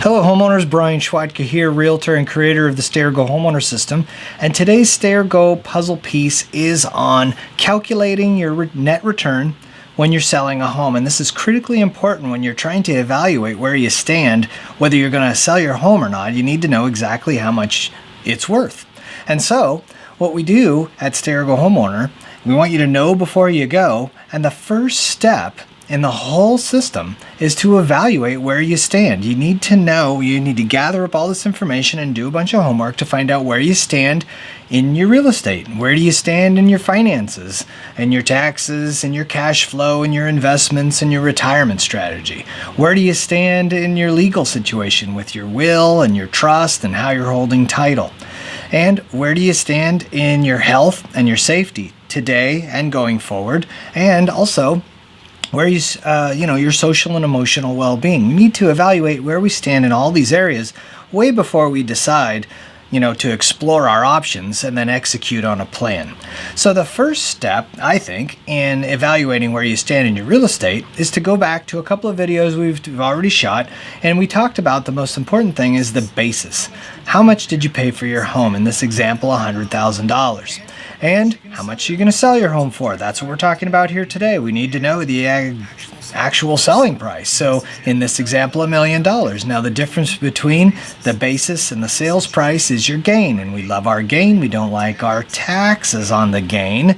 Hello homeowners, Brian Schwatka here, Realtor and creator of the Or Go Homeowner system. And today's Or Go puzzle piece is on calculating your net return when you're selling a home. And this is critically important when you're trying to evaluate where you stand, whether you're going to sell your home or not. You need to know exactly how much it's worth. And so what we do at Or Go Homeowner, we want you to know before you go. And the first step in the whole system is to evaluate where you stand. You need to know, you need to gather up all this information and do a bunch of homework to find out where you stand in your real estate. Where do you stand in your finances and your taxes and your cash flow and your investments and your retirement strategy? Where do you stand in your legal situation with your will and your trust and how you're holding title? And where do you stand in your health and your safety today and going forward? And also, where your social and emotional well-being. We need to evaluate where we stand in all these areas way before we decide, to explore our options and then execute on a plan. So the first step, I think, in evaluating where you stand in your real estate is to go back to a couple of videos we've already shot, and we talked about the most important thing is the basis. How much did you pay for your home? In this example, $100,000. And how much are you going to sell your home for? That's what we're talking about here today. We need to know the actual selling price. So in this example, $1 million. Now the difference between the basis and the sales price is your gain. And we love our gain. We don't like our taxes on the gain.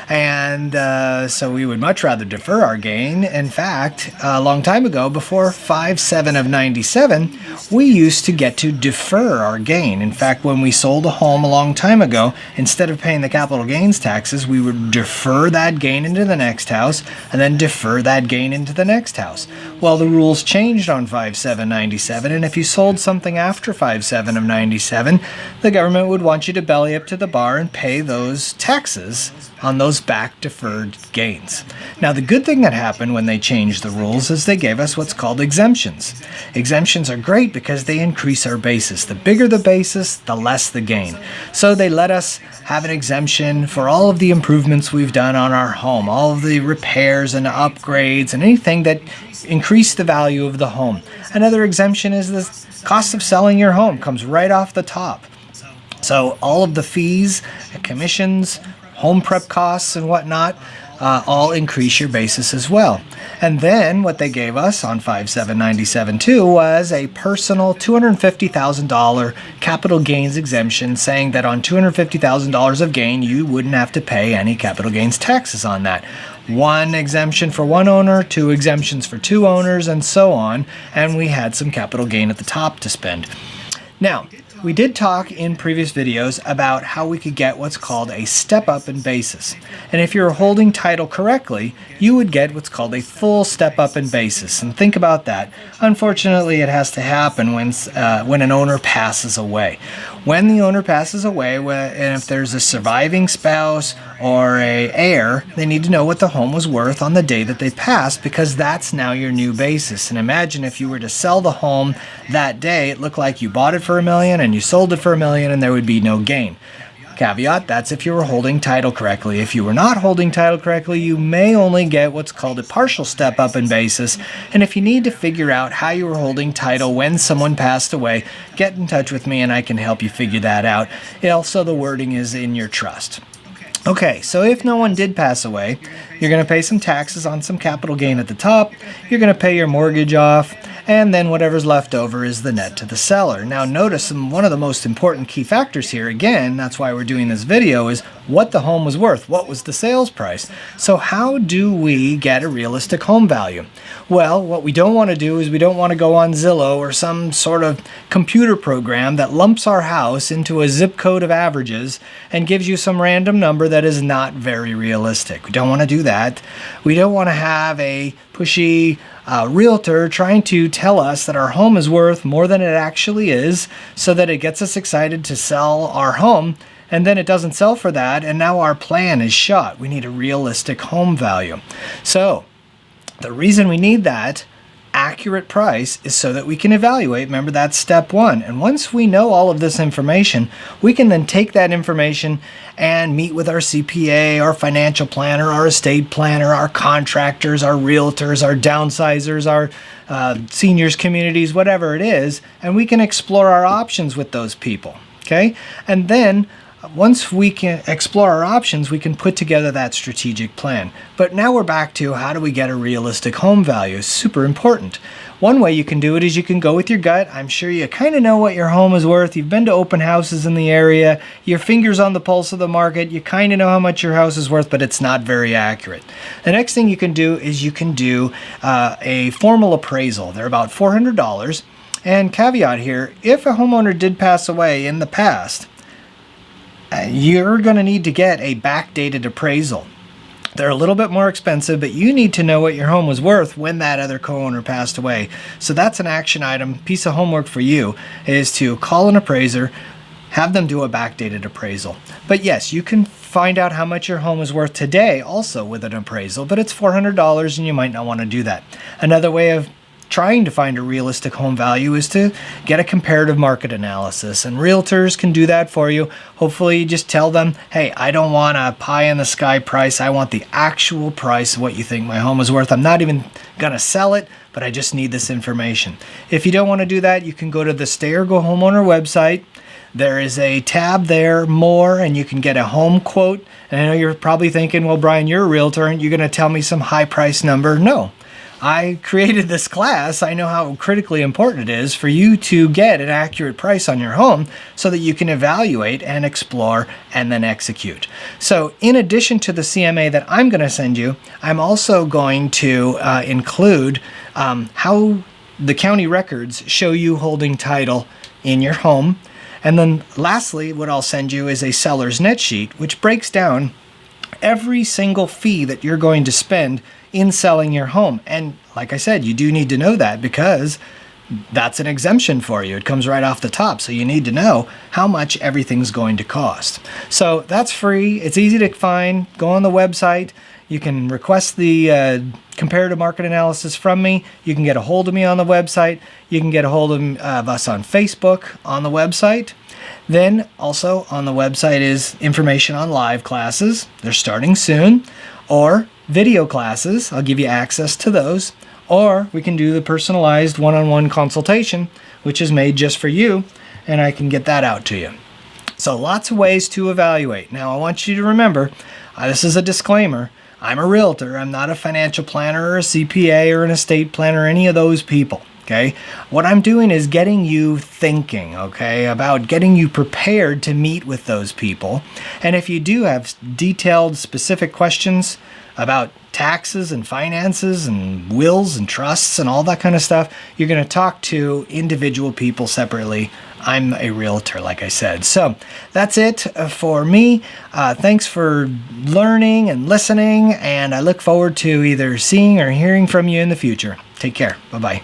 And so we would much rather defer our gain. In fact, a long time ago, before 5/7 of 97, we used to get to defer our gain. In fact, when we sold a home a long time ago, instead of paying the capital gains taxes, we would defer that gain into the next house and then defer that gain into the next house. Well, the rules changed on 5/7/97, and if you sold something after 5/7 of 97, the government would want you to belly up to the bar and pay those taxes on those back deferred gains. Now, the good thing that happened when they changed the rules is they gave us what's called exemptions. Exemptions are great because they increase our basis. The bigger the basis, the less the gain. So they let us have an exemption for all of the improvements we've done on our home, all of the repairs and upgrades and anything that increase the value of the home. Another exemption is the cost of selling your home comes right off the top. So all of the fees, commissions, home prep costs and whatnot, all increase your basis as well. And then what they gave us on 5/7/97 too was a personal $250,000 capital gains exemption, saying that on $250,000 of gain, you wouldn't have to pay any capital gains taxes on that. One exemption for one owner, two exemptions for two owners, and so on. And we had some capital gain at the top to spend. Now, we did talk in previous videos about how we could get what's called a step up in basis. And if you're holding title correctly, you would get what's called a full step up in basis. And think about that. Unfortunately, it has to happen when an owner passes away. When the owner passes away, and if there's a surviving spouse or an heir, they need to know what the home was worth on the day that they passed, because that's now your new basis. And imagine if you were to sell the home that day, it looked like you bought it for $1 million and you sold it for $1 million and there would be no gain. Caveat, that's if you were holding title correctly. If you were not holding title correctly, you may only get what's called a partial step up in basis. And if you need to figure out how you were holding title when someone passed away, get in touch with me and I can help you figure that out. Also, the wording is in your trust. Okay, so if no one did pass away, you're going to pay some taxes on some capital gain at the top, you're going to pay your mortgage off, and then whatever's left over is the net to the seller. Now notice one of the most important key factors here, again, that's why we're doing this video, is what the home was worth. What was the sales price? So how do we get a realistic home value? Well, what we don't want to do is we don't want to go on Zillow or some sort of computer program that lumps our house into a zip code of averages and gives you some random number that is not very realistic. We don't want to do that. We don't want to have a pushy realtor trying to tell us that our home is worth more than it actually is so that it gets us excited to sell our home, and then it doesn't sell for that, and now our plan is shot. We need a realistic home value. So the reason we need that accurate price is so that we can evaluate. Remember, that's step one. And once we know all of this information, we can then take that information and meet with our CPA, our financial planner, our estate planner, our contractors, our realtors, our downsizers, our seniors communities, whatever it is, and we can explore our options with those people. Okay? And then once we can explore our options, we can put together that strategic plan. But now we're back to how do we get a realistic home value? It's super important. One way you can do it is you can go with your gut. I'm sure you kind of know what your home is worth. You've been to open houses in the area. Your finger's on the pulse of the market. You kind of know how much your house is worth, but it's not very accurate. The next thing you can do is you can do a formal appraisal. They're about $400. And caveat here, if a homeowner did pass away in the past, you're going to need to get a backdated appraisal. They're a little bit more expensive, but you need to know what your home was worth when that other co-owner passed away. So that's an action item, piece of homework for you, is to call an appraiser, have them do a backdated appraisal. But yes, you can find out how much your home is worth today also with an appraisal, but it's $400 and you might not want to do that. Another way of trying to find a realistic home value is to get a comparative market analysis, and realtors can do that for you. Hopefully you just tell them, hey, I don't want a pie in the sky price. I want the actual price of what you think my home is worth. I'm not even gonna sell it, but I just need this information. If you don't want to do that, you can go to the Or Go Homeowner website. There is a tab there, more, and you can get a home quote. And I know you're probably thinking, well, Brian, you're a realtor, and you're gonna tell me some high price number. No. I created this class. I know how critically important it is for you to get an accurate price on your home so that you can evaluate and explore and then execute. So in addition to the CMA that I'm going to send you, I'm also going to include how the county records show you holding title in your home. And then lastly, what I'll send you is a seller's net sheet, which breaks down every single fee that you're going to spend in selling your home. And like I said, you do need to know that because that's an exemption for you. It comes right off the top. So you need to know how much everything's going to cost. So that's free. It's easy to find. Go on the website. You can request the comparative market analysis from me. You can get a hold of me on the website. You can get a hold of us on Facebook on the website. Then also on the website is information on live classes. They're starting soon. Or video classes. I'll give you access to those. Or we can do the personalized one-on-one consultation, which is made just for you, and I can get that out to you. So lots of ways to evaluate. Now I want you to remember, this is a disclaimer. I'm a realtor. I'm not a financial planner or a CPA or an estate planner or any of those people. Okay, what I'm doing is getting you thinking, okay, about getting you prepared to meet with those people. And if you do have detailed, specific questions about taxes and finances and wills and trusts and all that kind of stuff, you're going to talk to individual people separately. I'm a realtor, like I said. So that's it for me. Thanks for learning and listening, and I look forward to either seeing or hearing from you in the future. Take care. Bye-bye.